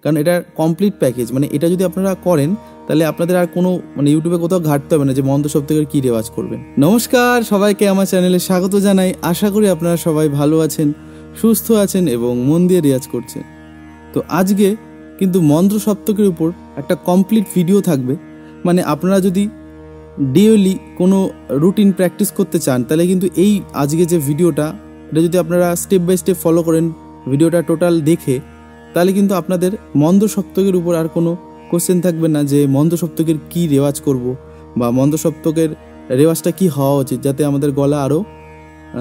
কারণ এটা complete package, মানে এটা যদি আপনারা করেন তাহলে আপনাদের আর কোনো মানে ইউটিউবে কোথাও ঘাটতে হবে না যে মন্দ সপ্তকের কী রেওয়াজ করবেন। নমস্কার, সবাইকে আমার চ্যানেলে স্বাগত জানাই। আশা করি আপনারা সবাই ভালো আছেন, সুস্থ আছেন এবং মন দিয়ে রেওয়াজ করছেন। তো আজকে কিন্তু মন্ত্র সপ্তকের উপর একটা কমপ্লিট ভিডিও থাকবে। মানে আপনারা যদি ডেইলি কোনো রুটিন প্র্যাকটিস করতে চান তাহলে কিন্তু এই আজকে যে ভিডিওটা, এটা যদি আপনারা স্টেপ বাই স্টেপ ফলো করেন, ভিডিওটা টোটাল দেখে, তাহলে কিন্তু আপনাদের মন্দ সপ্তকের উপর আর কোনো কোশ্চেন থাকবে না যে মন্দ সপ্তকের কী রেওয়াজ করব বা মন্দ সপ্তকের রেওয়াজটা কী হওয়া উচিত যাতে আমাদের গলা আরও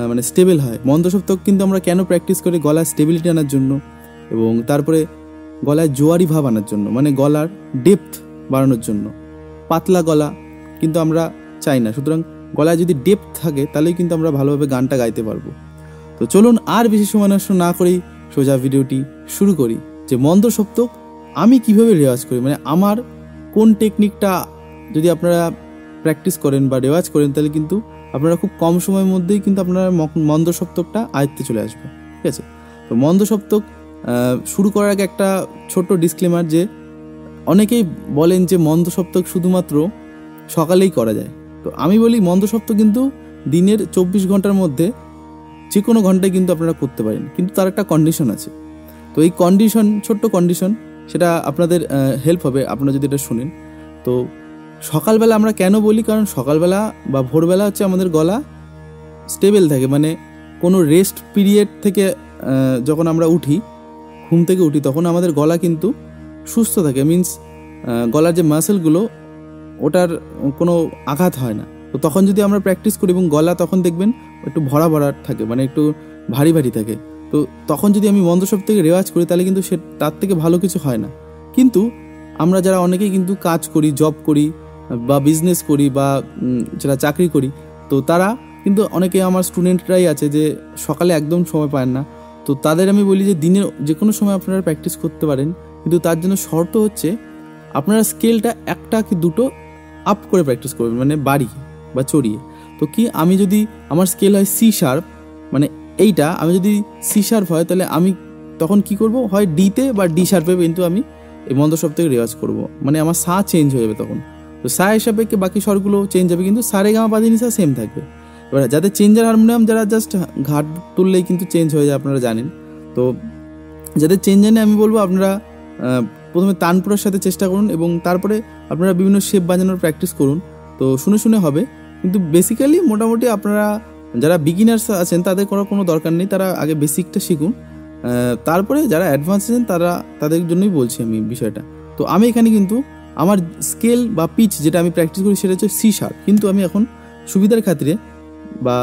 মানে স্টেবল হয়। মন্দ সপ্তক কিন্তু আমরা কেন প্র্যাকটিস করি? গলায় স্টেবিলিটি আনার জন্য এবং তারপরে গলায় জোয়ারি ভাব আনার জন্য, মানে গলার ডেপথ বাড়ানোর জন্য। পাতলা গলা কিন্তু আমরা চাই না, সুতরাং গলায় যদি ডেপথ থাকে তাহলেই কিন্তু আমরা ভালোভাবে গানটা গাইতে পারবো। তো চলুন আর বেশি সময় নষ্ট না করেই সোজা ভিডিওটি শুরু করি যে মন্দ সপ্তক আমি কিভাবে রেওয়াজ করি, মানে আমার কোন টেকনিকটা যদি আপনারা প্র্যাকটিস করেন বা রেওয়াজ করেন তাহলে কিন্তু আপনারা খুব কম সময়ের মধ্যেই কিন্তু আপনারা মন্দ সপ্তকটা আয়ত্তে চলে আসবে। ঠিক আছে, তো মন্দ সপ্তক শুরু করার আগে একটা ছোট্ট ডিসক্লেমার যে অনেকেই বলেন যে মন্দ সপ্তক শুধুমাত্র সকালেই করা যায়। তো আমি বলি মন্দ সপ্তক কিন্তু দিনের 24 ঘন্টার মধ্যে যে কোনো ঘন্টায় কিন্তু আপনারা করতে পারেন, কিন্তু তার একটা কন্ডিশন আছে। তো এই কন্ডিশন, ছোট্ট কন্ডিশন, সেটা আপনাদের হেল্প হবে আপনারা যদি এটা শুনেন। তো সকালবেলা আমরা কেন বলি? কারণ সকালবেলা বা ভোরবেলা হচ্ছে আমাদের গলা স্টেবল থাকে, মানে কোনো রেস্ট পিরিয়ড থেকে যখন আমরা উঠি, ঘুম থেকে উঠি, তখন আমাদের গলা কিন্তু সুস্থ থাকে। মিন্স গলার যে মাসেলগুলো ওটার কোনো আঘাত হয় না। তো তখন যদি আমরা প্র্যাকটিস করি এবং গলা তখন দেখবেন একটু ভরা ভরা থাকে, মানে একটু ভারী ভারী থাকে, তো তখন যদি আমি মন্দ সপ্তকে রেওয়াজ করি তাহলে কিন্তু তার থেকে ভালো কিছু হয় না। কিন্তু আমরা যারা অনেকেই কিন্তু কাজ করি, জব করি বা বিজনেস করি বা যারা চাকরি করি, তো তারা কিন্তু অনেকে আমার স্টুডেন্টরাই আছে যে সকালে একদম সময় পায় না। তো তাদের আমি বলি যে দিনের যে কোনো সময় আপনারা প্র্যাকটিস করতে পারেন, কিন্তু তার জন্য শর্ত হচ্ছে আপনারা স্কেলটা একটা কি দুটো আপ করে প্র্যাকটিস করবেন, মানে বাড়িয়ে বা চড়িয়ে। তো কি, আমি যদি আমার স্কেল হয় সি শার্প, মানে এইটা আমি যদি সি শার্প হয় তাহলে আমি তখন কি করব, হয় ডিতে বা ডি শার্পে কিন্তু আমি এই মন্দ সপ্তকে রেওয়াজ করব, মানে আমার সা চেঞ্জ হয়ে যাবে তখন। তো সা হিসাবে বাকি স্বরগুলো চেঞ্জ হবে, কিন্তু সারে গামা পা ধা নি সা সেম থাকবে। এবার যাদের চেঞ্জার হারমোনিয়াম, যারা জাস্ট ঘাট তুললেই কিন্তু চেঞ্জ হয়ে যায়, আপনারা জানেন। তো যাদের চেঞ্জার নেই আমি বলবো আপনারা প্রথমে তানপুরার সাথে চেষ্টা করুন এবং তারপরে আপনারা বিভিন্ন শেপ বাজানোর প্র্যাকটিস করুন। তো শুনে শুনে হবে, কিন্তু বেসিক্যালি মোটামুটি আপনারা যারা বিগিনার্স আছেন তাদের করার কোনো দরকার নেই, তারা আগে বেসিকটা শিখুন। তারপরে যারা অ্যাডভান্স আছেন তাদের জন্যই বলছি আমি বিষয়টা। তো আমি এখানে কিন্তু আমার স্কেল বা পিচ যেটা আমি প্র্যাকটিস করি সেটা হচ্ছে সি শার্প, কিন্তু আমি এখন সুবিধার খাতিরে বা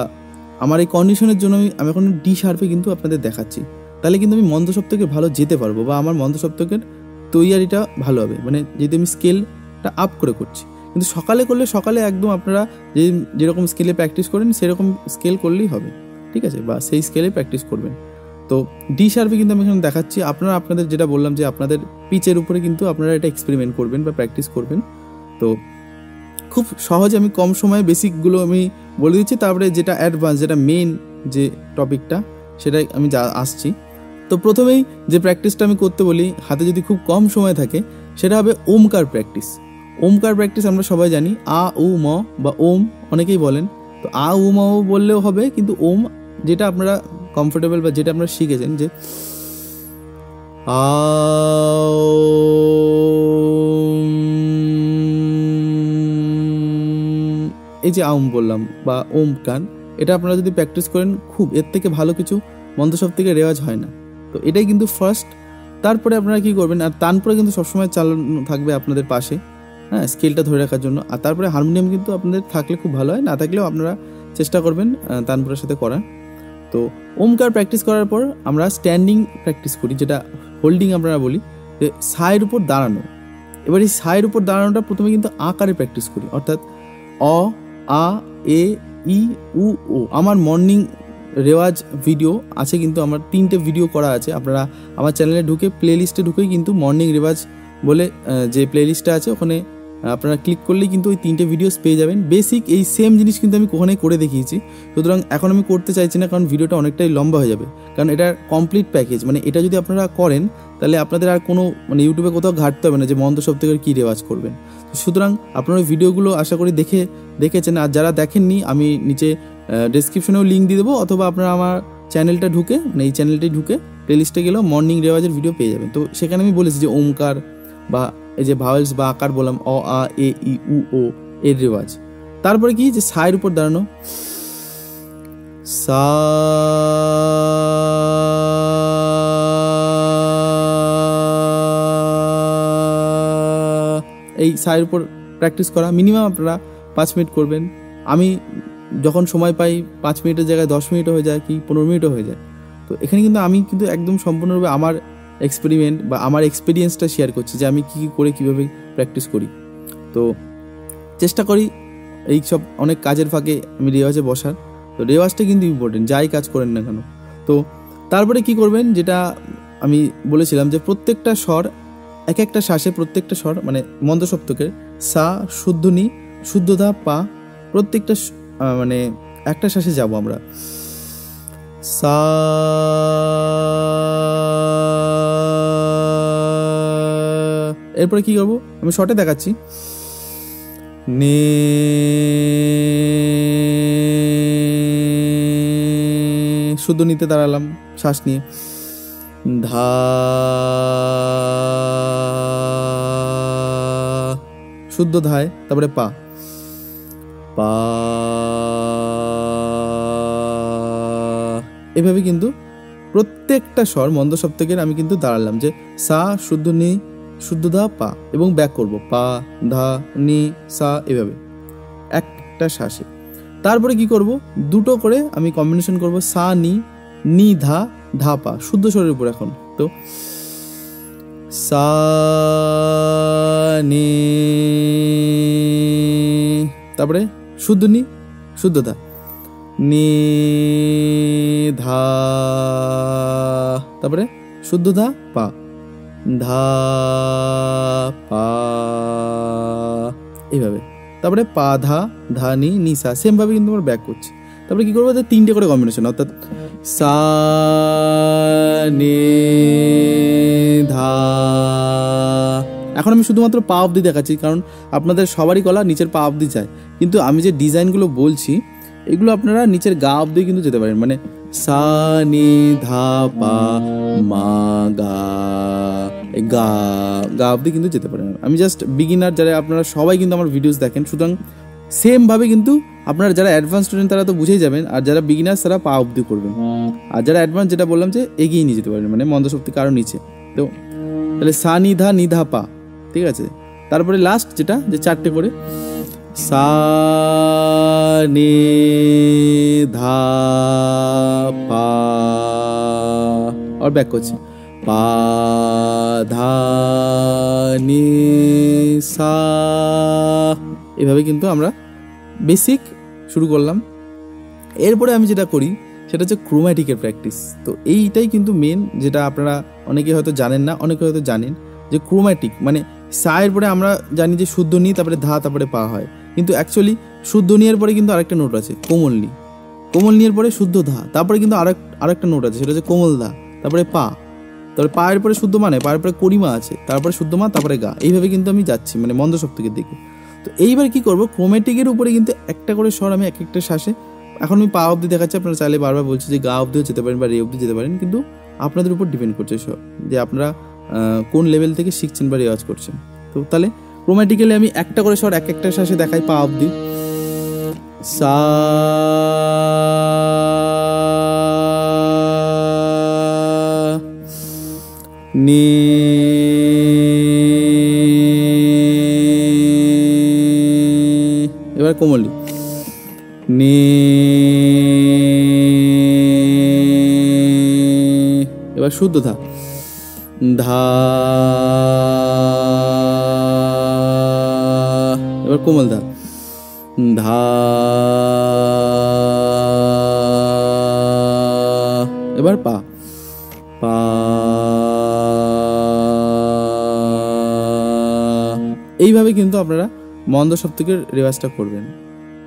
আমার এই কন্ডিশনের জন্য আমি এখন ডি শার্পে কিন্তু আপনাদের দেখাচ্ছি। তাহলে কিন্তু আমি মন্দ সপ্তকে ভালো যেতে পারবো বা আমার মন্দ সপ্তকের তৈয়ারিটা ভালো হবে, মানে যদি আমি স্কেলটা আপ করে করছি। কিন্তু সকালে করলে সকালে একদম আপনারা যেরকম স্কেলে প্র্যাকটিস করেন সেরকম স্কেল করলেই হবে, ঠিক আছে, বা সেই স্কেলে প্র্যাকটিস করবেন। তো ডি শার্পে কিন্তু আমি এখানে দেখাচ্ছি। আপনারা আপনাদের যেটা বললাম যে আপনাদের পিচের উপরে কিন্তু আপনারা এটা এক্সপেরিমেন্ট করবেন বা প্র্যাকটিস করবেন। তো খুব সহজে আমি কম সময়ে বেসিকগুলো আমি বলে দিচ্ছি, তারপরে যেটা অ্যাডভান্স, যেটা মেন যে টপিকটা সেটাই আমি আসছি। তো প্রথমেই যে প্র্যাকটিসটা আমি করতে বলি, হাতে যদি খুব কম সময় থাকে, সেটা হবে ওমকার প্র্যাকটিস। ওমকার প্র্যাকটিস আমরা সবাই জানি, আ উ ম বা ওম অনেকেই বলেন। তো আ উ ম বললেও হবে, কিন্তু ওম যেটা আপনারা কমফোর্টেবল বা যেটা আপনারা শিখেছেন, যে এই যে আউম বললাম বা ওমকার, এটা আপনারা যদি প্র্যাকটিস করেন, খুব এর থেকে ভালো কিছু মন্দ সপ্তকে রেওয়াজ হয় না। তো এটাই কিন্তু ফার্স্ট। তারপরে আপনারা কি করবেন, আর তানপুরা কিন্তু সবসময় চালানো থাকবে আপনাদের পাশে, হ্যাঁ, স্কেলটা ধরে রাখার জন্য। আর তারপরে হারমোনিয়াম কিন্তু আপনাদের থাকলে খুব ভালো হয়, না থাকলেও আপনারা চেষ্টা করবেন তানপুরার সাথে করার। তো ওমকার প্র্যাকটিস করার পর আমরা স্ট্যান্ডিং প্র্যাকটিস করি, যেটা হোল্ডিং আপনারা বলি, যে সায়ের উপর দাঁড়ানো। এবার এই সায়ের উপর দাঁড়ানোটা প্রথমে কিন্তু আকারে প্র্যাকটিস করি, অর্থাৎ অ, আ, এ, ই, উ, ও। আমার মর্নিং রেওয়াজ ভিডিও আছে, কিন্তু আমার 3টে ভিডিও করা আছে। আপনারা আমার চ্যানেলে ঢুকে প্লেলিস্টে ঢুকেই কিন্তু মর্নিং রেওয়াজ বলে যে প্লেলিস্টটা আছে ওখানে আপনারা ক্লিক করলেই কিন্তু ওই 3টে ভিডিওস পেয়ে যাবেন। বেসিক এই সেম জিনিস কিন্তু আমি ওখানে করে দেখিয়েছি, সুতরাং এখন আমি করতে চাইছি না, কারণ ভিডিওটা অনেকটাই লম্বা হয়ে যাবে। কারণ এটা কমপ্লিট প্যাকেজ, মানে এটা যদি আপনারা করেন তাহলে আপনাদের আর কোনো মানে ইউটিউবে কোথাও ঘাটতে হবে না যে মন্দ সপ্তকের কী রেওয়াজ করবেন। সুতরাং আপনারা ওই ভিডিওগুলো আশা করি দেখেছেন, আর যারা দেখেননি আমি নিচে ডেসক্রিপশনেও লিঙ্ক দিয়ে দেবো, অথবা আপনারা আমার চ্যানেলটা ঢুকে মানে এই চ্যানেলটাই ঢুকে প্লেলিস্টে গেলেও মর্নিং রেওয়াজের ভিডিও পেয়ে যাবেন। তো সেখানে আমি বলেছি যে ওমকার বা এই যে ভাওয়েলস বা আকার বললাম অ আ এ ই উ ও এর রেওয়াজ। তারপরে কি যে সায়ের উপর দাঁড়ানো, সা এই সায়ের উপর প্র্যাকটিস করা মিনিমাম আপনারা 5 মিনিট করবেন। আমি যখন সময় পাই 5 মিনিটের জায়গায় 10 মিনিটও হয়ে যায়, কি 15 মিনিটও হয়ে যায়। তো এখানে কিন্তু আমি কিন্তু একদম সম্পূর্ণরূপে আমার এক্সপেরিমেন্ট বা আমার এক্সপিরিয়েন্সটা শেয়ার করছি যে আমি কী কী করে কীভাবে প্র্যাকটিস করি। তো চেষ্টা করি এই সব অনেক কাজের ফাঁকে আমি রেওয়াজে বসার। তো রেওয়াজটা কিন্তু ইম্পর্টেন্ট, যাই কাজ করেন না কেন। তো তারপরে কি করবেন, যেটা আমি বলেছিলাম যে প্রত্যেকটা স্বর এক একটা শ্বাসে, প্রত্যেকটা স্বর মানে মন্দ সপ্তকের সা, শুদ্ধ নি, শুদ্ধধা, পা, প্রত্যেকটা মানে একটা শ্বাসে যাব আমরা। সা, এরপরে কি করবো আমি শর্টে দেখাচ্ছি। নে, শুদ্ধ নিতে দাঁড়ালাম শ্বাস নিয়ে, ধা, শুদ্ধ ধায়, তারপরে পা, পা, এভাবে কিন্তু প্রত্যেকটা স্বর মন্দ সপ্তকের আমি কিন্তু দাঁড়ালাম যে সা, শুদ্ধ নি, শুদ্ধ ধা, পা, এবং ব্যাক করব পা, ধা, নি, সা, এভাবে একটা শ্বাসে। তারপরে কি করব, দুটো করে আমি কম্বিনেশন করব, সা নি, নি ধা, ধা পা, শুদ্ধ স্বরের উপর। এখন তো সা নি, তারপরে শুদ্ধ নি, শুদ্ধ ধা, নি ধা, তারপরে শুদ্ধ ধা, পা, ধা, পা, এইভাবে। তারপরে পা, ধা, ধা, নি, নি, সা, সেম ভাবে কিন্তু আমরা ব্যাক করছি। তারপরে কি করবো, 3টে করে কম্বিনেশন, অর্থাৎ সা নি ধা। এখন আমি শুধুমাত্র পা অবধি দেখাচ্ছি, কারণ আপনাদের সবারই গলা নিচের পা অবধি যায়, কিন্তু আমি যে ডিজাইনগুলো বলছি এগুলো আপনারা নিচের গা অবধি কিন্তু যেতে পারেন, মানে সা নি ধা পা মা গা, গা গা অবধি কিন্তু যেতে পারেন। আমি জাস্ট বিগিনার, যারা আপনারা সবাই কিন্তু আমার ভিডিওস দেখেন, সুতরাং সেমভাবে কিন্তু আপনারা যারা অ্যাডভান্স স্টুডেন্ট তারা তো বুঝেই যাবেন, আর যারা বিগিনার্স তারা পা অবধি করবেন, আর যারা অ্যাডভান্স যেটা বললাম যে এগিয়ে নিয়ে যেতে পারেন, মানে মন্দ শক্তি কারো নিচে। তো তাহলে সা নি ধা, নি ধা পা, ঠিক আছে। তারপরে লাস্ট যেটা, যে 4টে করে সা নি ধা পা, আর ব্যাক করছি পা, ধা, নি, সা, এভাবে কিন্তু আমরা বেসিক শুরু করলাম। এরপরে আমি যেটা করি সেটা হচ্ছে ক্রোম্যাটিকের প্র্যাকটিস। তো এইটাই কিন্তু মেন, যেটা আপনারা অনেকে হয়তো জানেন না, অনেকে হয়তো জানেন যে ক্রোম্যাটিক মানে সায়ের পরে আমরা জানি যে শুদ্ধ নি, তারপরে ধা, তারপরে পা হয়, কিন্তু অ্যাকচুয়ালি শুদ্ধ নিয়ের পরে কিন্তু আরেকটা নোট আছে কোমল নি, কোমল নিয়ের পরে শুদ্ধ ধা, তারপরে কিন্তু আরেকটা নোট আছে, সেটা হচ্ছে কোমল ধা, তারপরে পা, তারপরে পায়ের পরে শুদ্ধ মানে পায়ের পরে করিমা আছে, তারপরে শুদ্ধ মা, তারপরে গা, এইভাবে কিন্তু আমি যাচ্ছি মানে মন্দ সপ্তকের দিকে। তো এইবার কি করব, ক্রোম্যাটিকের উপরে কিন্তু একটা করে স্বর আমি এক একটা শ্বাসে, এখন আমি পা অবধি দেখাচ্ছি, আপনারা চাইলে বারবার বলছি যে গা অবধিও যেতে পারেন বা রে অবধি যেতে পারেন, কিন্তু আপনাদের উপর ডিপেন্ড করছে সব, যে আপনারা কোন লেভেল থেকে শিখছেন বা রেওয়াজ করছেন। তো তাহলে ক্রোম্যাটিক্যালি আমি একটা করে স্বর এক একটা শ্বাসে দেখাই পা অবধি। সা নি এবার কোমলি নি, এবার শুদ্ধ ধা, ধা, এবার কোমল ধা, ধা, এবার পা, পা, এইভাবে কিন্তু আপনারা মন্দ সপ্তকের রেওয়াজটা করবেন।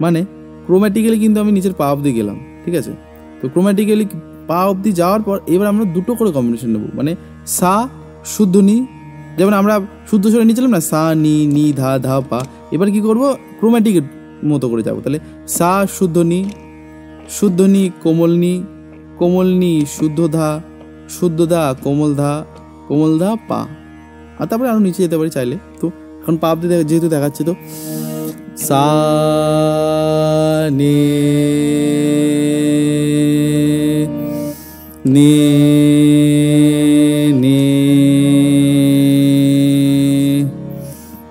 মানে ক্রোম্যাটিক্যালি কিন্তু আমি নিচের পা অবধি গেলাম, ঠিক আছে? তো ক্রোম্যাটিক্যালি পা অবধি যাওয়ার পর এবার আমরা দুটো করে কম্বিনেশন নেব। মানে সা শুদ্ধ নি, যেমন আমরা শুদ্ধ স্বরে নিয়েছিলাম না, সা নি নি ধা ধা পা। এবার কি করব, ক্রোম্যাটিকের মতো করে যাবো। তাহলে সা শুদ্ধ নি কোমল নি শুদ্ধ ধা কোমল ধা পা। আর তারপরে আরো নিচে যেতে পারি চাইলে। তো এখন পা অবধি যেহেতু দেখাচ্ছে, তো সা নি নি নি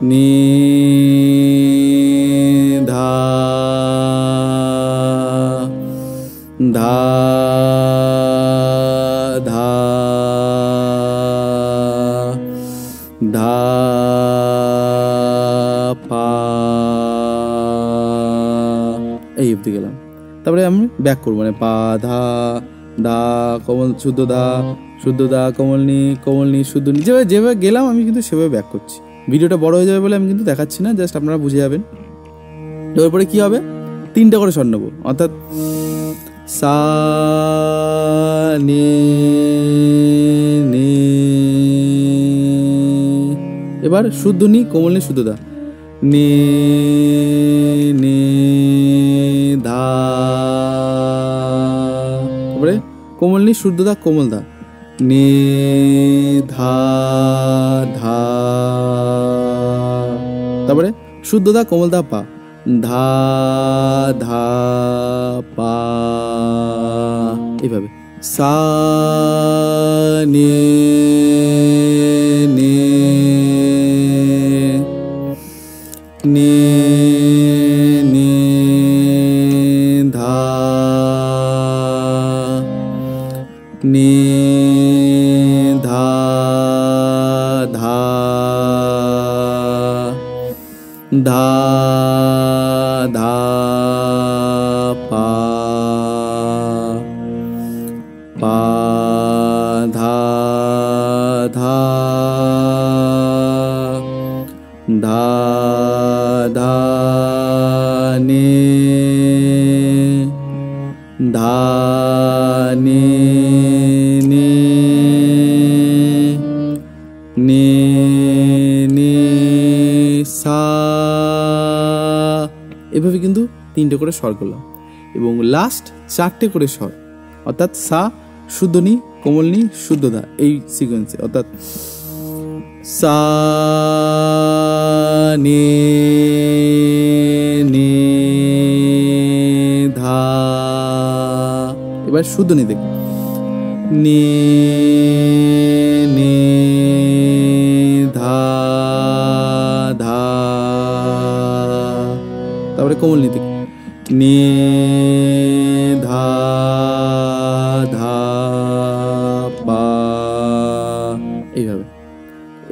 নি ধা ধা ধা ধা পা, এই অবধি গেলাম। তারপরে আমি ব্যাক করবো, মানে পা ধা দা কোমল শুদ্ধ দা কোমল নি শুদ্ধ নি, যেভাবে গেলাম আমি কিন্তু সেভাবে ব্যাক করছি। ভিডিওটা বড় হয়ে যাবে বলে আমি কিন্তু দেখাচ্ছি না, জাস্ট আপনারা বুঝে যাবেন। এরপরে কি হবে, 3টে করে স্বর নেবো, অর্থাৎ সা নি নি, এবার শুদ্ধ নি কোমল নি শুদ্ধ দা নি নি ধা, তারপরে কোমল নি শুদ্ধ দা কোমল দা নি ধা ধা, তারপরে শুদ্ধ দা কোমল দা পা ধা ধা পা, এইভাবে সা নি নি নি নি ধা নি ধা ধা ধা ধা পা পা ধা ধা ধা ধা নি ধা নি নি নি নি সা, এভাবে কিন্তু 3টে করে স্বর করলাম। এবং লাস্ট 4টে করে স্বর, অর্থাৎ সা শুদ্ধ নি কোমল নি শুদ্ধ দা, এই সিকোয়েন্সে, অর্থাৎ সা নি নি ধা, এবার শুদ্ধ নি দেখ নি নি ধা ধা, তারপরে কোমল নি দেখ নি ধা ধা পা,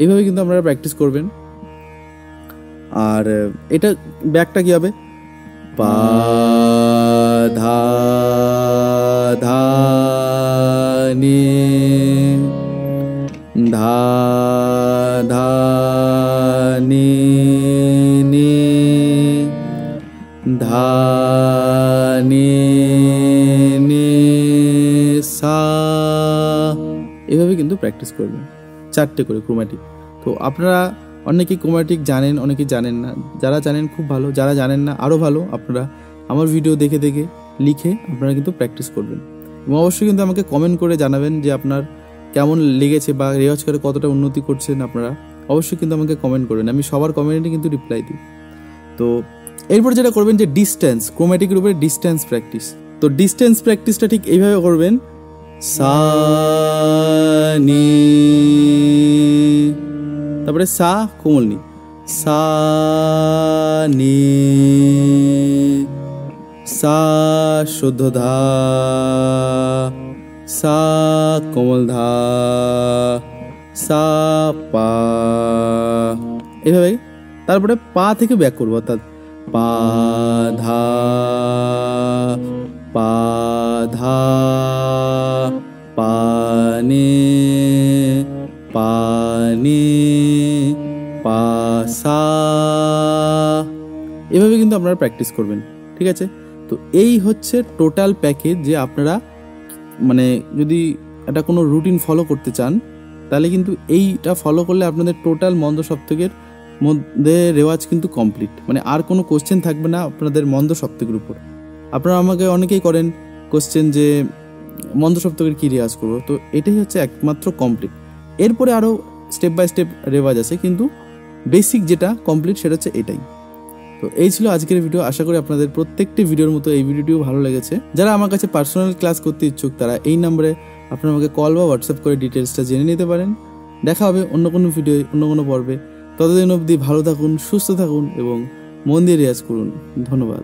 এইভাবে কিন্তু আপনারা প্র্যাকটিস করবেন। আর এটা ব্যাকটা কি হবে, পা ধা ধা নি ধা ধা নি নি ধা নি নি সা, এভাবে কিন্তু প্র্যাকটিস করবেন 4টে করে ক্রোম্যাটিক। তো আপনারা অনেকেই ক্রোম্যাটিক জানেন, অনেকেই জানেন না। যারা জানেন খুব ভালো, যারা জানেন না আরও ভালো। আপনারা আমার ভিডিও দেখে দেখে লিখে আপনারা কিন্তু প্র্যাকটিস করবেন। এবং অবশ্যই কিন্তু আমাকে কমেন্ট করে জানাবেন যে আপনার কেমন লেগেছে বা রেওয়াজ করে কতটা উন্নতি করছেন আপনারা। অবশ্যই কিন্তু আমাকে কমেন্ট করবেন, আমি সবার কমেন্টে কিন্তু রিপ্লাই দিই। তো এরপর যেটা করবেন যে ডিস্টেন্স, ক্রোম্যাটিকের উপরে ডিস্টেন্স প্র্যাকটিস। তো ডিস্টেন্স প্র্যাকটিসটা ঠিক এইভাবে করবেন, সা নি, তারপরে সা কোমল নি, সা নি, সা শুদ্ধ ধা, সা কোমল ধা, সা পা, এভাবে। তারপরে পা থেকে ব্যাক করবো, অর্থাৎ পা ধা পা ধা পানি পানি পা সা, এভাবে কিন্তু আপনারা প্র্যাকটিস করবেন, ঠিক আছে? তো এই হচ্ছে টোটাল প্যাকেজ, যে আপনারা মানে যদি একটা কোনো রুটিন ফলো করতে চান তাহলে কিন্তু এইটা ফলো করলে আপনাদের টোটাল মন্দ সপ্তকের মধ্যে রেওয়াজ কিন্তু কমপ্লিট। মানে আর কোনো কোশ্চেন থাকবে না আপনাদের মন্দ সপ্তকের উপর। আপনারা আমাকে অনেকেই করেন কোশ্চেন যে মন্দ সপ্তকের কী রেওয়াজ করবো, তো এটাই হচ্ছে একমাত্র কমপ্লিট। এরপরে আরও স্টেপ বাই স্টেপ রেওয়াজ আছে, কিন্তু বেসিক যেটা কমপ্লিট সেটা হচ্ছে এটাই। তো এই ছিল আজকের ভিডিও। আশা করি আপনাদের প্রত্যেকটি ভিডিওর মতো এই ভিডিওটিও ভালো লেগেছে। যারা আমার কাছে পার্সোনাল ক্লাস করতে ইচ্ছুক তারা এই নাম্বারে আপনারা আমাকে কল বা হোয়াটসঅ্যাপ করে ডিটেলসটা জেনে নিতে পারেন। দেখা হবে অন্য কোনো ভিডিও, অন্য কোনো পর্বে। ততদিন অবধি ভালো থাকুন, সুস্থ থাকুন এবং মন দিয়ে রেয়াজ করুন। ধন্যবাদ।